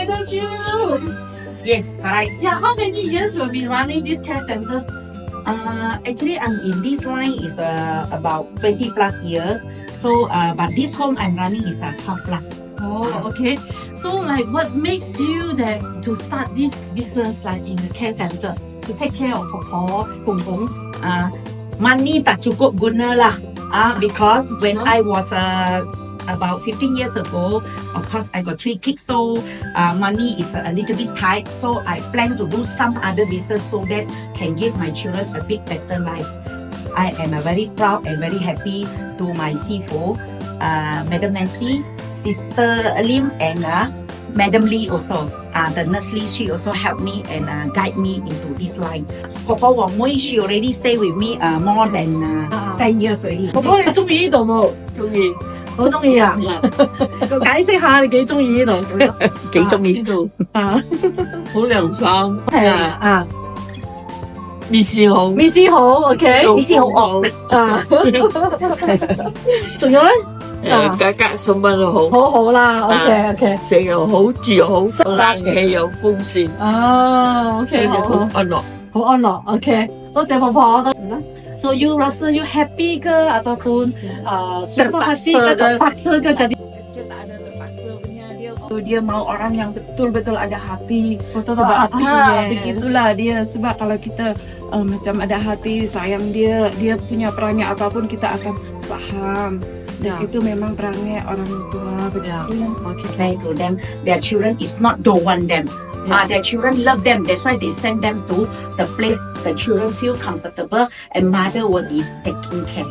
don't you? Yes, correct. Yeah, how many years you've been running this care center? Actually, I'm in this line is about 20 plus years. So, but this home I'm running is 12 plus. Oh, okay. So, like, what makes you that to start this business, like in the care center, to take care of 婆婆公公? Money tak cukup guna lah. Because when I was about 15 years ago, of course I got 3 kids, so money is a little bit tight. So I plan to do some other business so that can give my children a bit better life. I am very proud and very happy to my CFO, Madam Nancy, Sister Lim, and Madam Lee also. The nurse Lee, she also helped me and guide me into this line. Papa Wang Mui, she already stay with me more than 10 years already. 婆婆你中意呢度冇？中意，好中意啊！解釋下你幾中意呢度？幾鍾意呢度啊，好涼爽，係啊，面試好，面試好 ，OK，意思好惡啊，仲有咧？價格什麼都好，好好啦，OK，食又好，住又好，冷氣又風扇，哦，OK，好好安樂。好安樂，OK，多謝婆婆，多謝啦。So you rasa you happy ke ataupun susah hati ke terpaksa ke jadi? Dia tak ada terpaksa punya, dia mau orang yang betul-betul ada hati. Betul Sebab hati, yes. begitulah dia. Sebab kalau kita macam ada hati sayang dia punya perangai apapun kita akan faham. Dan itu memang perangai orang tua begitu. Okay, to them, their children is not don't want them. Their children love them. That's why they send them to the place the children feel comfortable and mother will be taking care.